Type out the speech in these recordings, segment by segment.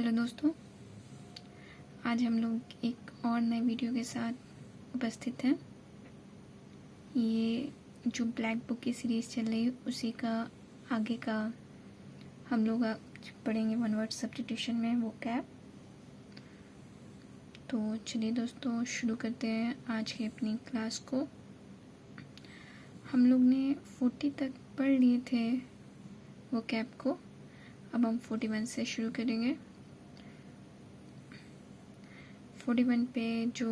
Hello दोस्तों, आज हम लोग एक और नए वीडियो के साथ उपस्थित हैं। ये जो ब्लैक बुक की सीरीज़ चल रही है उसी का आगे का हम लोग आज पढ़ेंगे वन वर्ड सब्स्टिट्यूशन में वोकैब। तो चलिए दोस्तों शुरू करते हैं आज की अपनी क्लास को। हम लोग ने 40 तक पढ़ लिए थे वोकैब को, अब हम 41 से शुरू करेंगे। 41 पे जो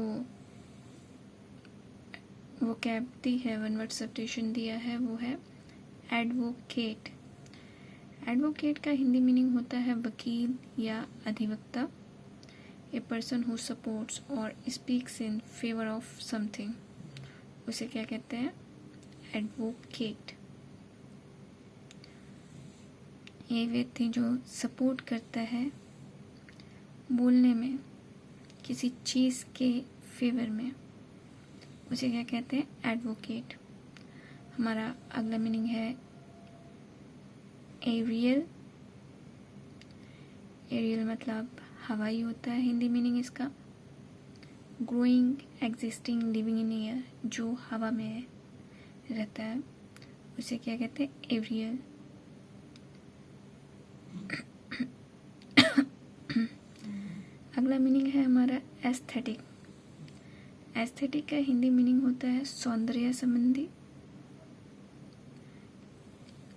वोकैब दी है, वन वर्ड सब्स्टिट्यूशन दिया है, वो है एडवोकेट। एडवोकेट का हिंदी मीनिंग होता है वकील या अधिवक्ता। ए पर्सन हु सपोर्ट्स और speaks in favour of something, उसे क्या कहते हैं? एडवोकेट। ये व्यक्ति जो सपोर्ट करता है बोलने में किसी चीज़ के फेवर में, उसे क्या कहते हैं? एडवोकेट। हमारा अगला मीनिंग है एरियल। एरियल मतलब हवाई होता है हिंदी मीनिंग इसका। Growing, existing, living in air, जो हवा में रहता है उसे क्या कहते हैं? एरियल। अगला मीनिंग है हमारा एस्थेटिक। एस्थेटिक का हिंदी मीनिंग होता है सौंदर्य संबंधी।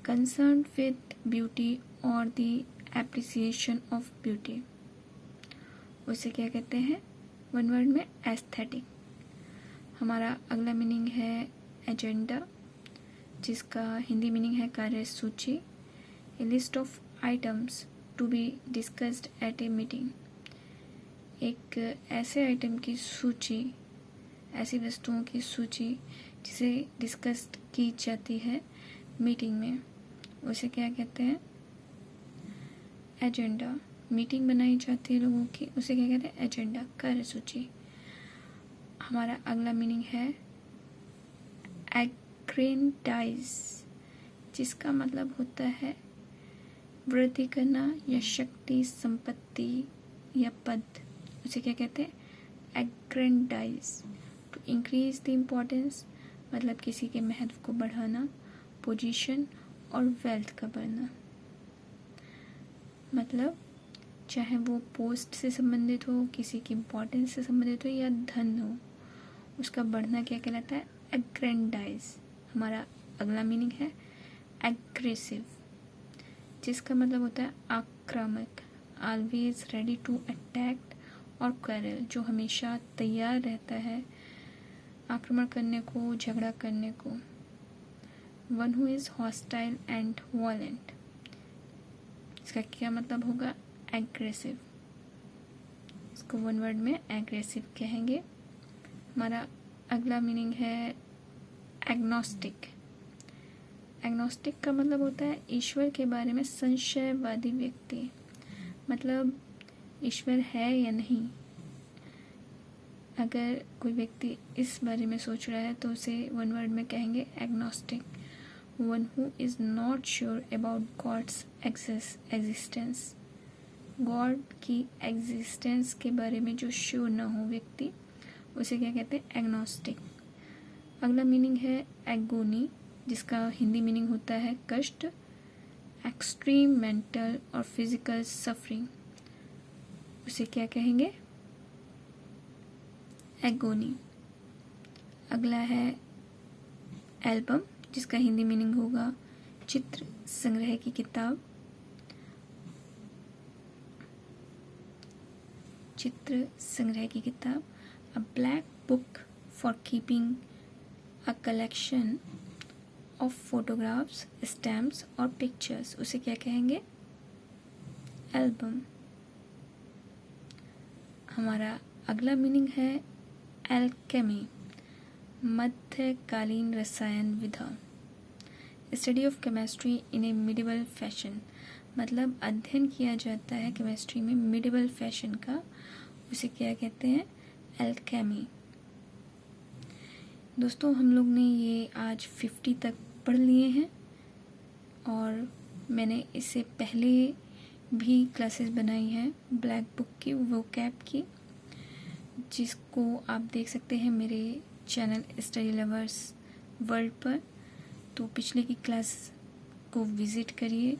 कंसर्न विद ब्यूटी और द एप्रिसिएशन ऑफ ब्यूटी, उसे क्या कहते हैं? वन वर्ड में एस्थेटिक। हमारा अगला मीनिंग है एजेंडा, जिसका हिंदी मीनिंग है कार्यसूची। A list of items to be discussed at a meeting, एक ऐसे आइटम की सूची, ऐसी वस्तुओं की सूची जिसे डिस्कस की जाती है मीटिंग में, उसे क्या कहते हैं? एजेंडा। मीटिंग बनाई जाती है लोगों की, उसे क्या कहते हैं? एजेंडा, कार्यसूची। हमारा अगला मीनिंग है एग्रेंडाइज, जिसका मतलब होता है वृद्धि करना या शक्ति, संपत्ति या पद, उसे क्या कहते हैं? Aggrandize. To increase the importance मतलब किसी के महत्व को बढ़ाना, पोजीशन और वेल्थ का बढ़ना। मतलब चाहे वो पोस्ट से संबंधित हो, किसी की इम्पोर्टेंस से संबंधित हो या धन हो, उसका बढ़ना क्या कहलाता है? एग्रेंडाइज। हमारा अगला मीनिंग है एग्रेसिव, जिसका मतलब होता है आक्रामक। ऑलवेज रेडी टू अटैक और क्वेरल, जो हमेशा तैयार रहता है आक्रमण करने को, झगड़ा करने को। One who is hostile and violent, इसका क्या मतलब होगा? एग्रेसिव। इसको वन वर्ड में एग्रेसिव कहेंगे। हमारा अगला मीनिंग है एग्नोस्टिक। एग्नोस्टिक का मतलब होता है ईश्वर के बारे में संशयवादी व्यक्ति, मतलब ईश्वर है या नहीं, अगर कोई व्यक्ति इस बारे में सोच रहा है तो उसे वन वर्ड में कहेंगे agnostic. One who is not sure about God's existence, God की एग्जिस्टेंस के बारे में जो श्योर ना हो व्यक्ति, उसे क्या कहते हैं? एग्नोस्टिक। अगला मीनिंग है एगोनी, जिसका हिंदी मीनिंग होता है कष्ट, एक्सट्रीम मेंटल और फिजिकल सफरिंग, उसे क्या कहेंगे? एगोनी। अगला है एल्बम, जिसका हिंदी मीनिंग होगा चित्र संग्रह की किताब। चित्र संग्रह की किताब। अ black book for keeping a collection of photographs, stamps और पिक्चर्स, उसे क्या कहेंगे? एल्बम। हमारा अगला मीनिंग है एल्केमी, मध्यकालीन रसायन विधा। Study of chemistry in A medieval fashion, मतलब अध्ययन किया जाता है केमिस्ट्री में मिडिवल फैशन का, उसे क्या कहते हैं? एल्केमी। दोस्तों हम लोग ने ये आज 50 तक पढ़ लिए हैं, और मैंने इससे पहले भी क्लासेस बनाई हैं ब्लैक बुक की, वोकैब की, जिसको आप देख सकते हैं मेरे चैनल स्टडी लवर्स वर्ल्ड पर। तो पिछले की क्लास को विज़िट करिए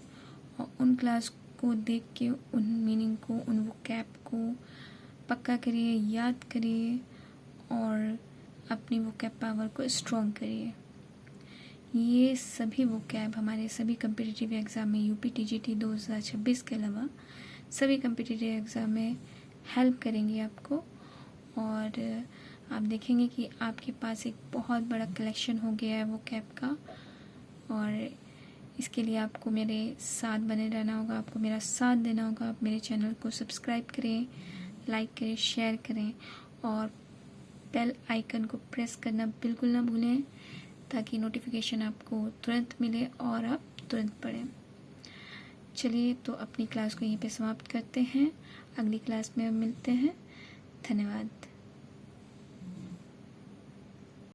और उन क्लास को देख के उन मीनिंग को, उन वोकैब को पक्का करिए, याद करिए और अपनी वोकैब पावर को स्ट्रॉन्ग करिए। ये सभी वोकैब हमारे सभी कम्पिटिटिव एग्ज़ाम में, यूपी टीजीटी 2026 के अलावा सभी कम्पिटिटिव एग्ज़ाम में हेल्प करेंगी आपको। और आप देखेंगे कि आपके पास एक बहुत बड़ा कलेक्शन हो गया है वोकैब का। और इसके लिए आपको मेरे साथ बने रहना होगा, आपको मेरा साथ देना होगा। आप मेरे चैनल को सब्सक्राइब करें, लाइक करें, शेयर करें और बेल आइकन को प्रेस करना बिल्कुल ना भूलें, ताकि नोटिफिकेशन आपको तुरंत मिले और आप तुरंत पढ़ें। चलिए, तो अपनी क्लास को यहीं पे समाप्त करते हैं। अगली क्लास में मिलते हैं। धन्यवाद।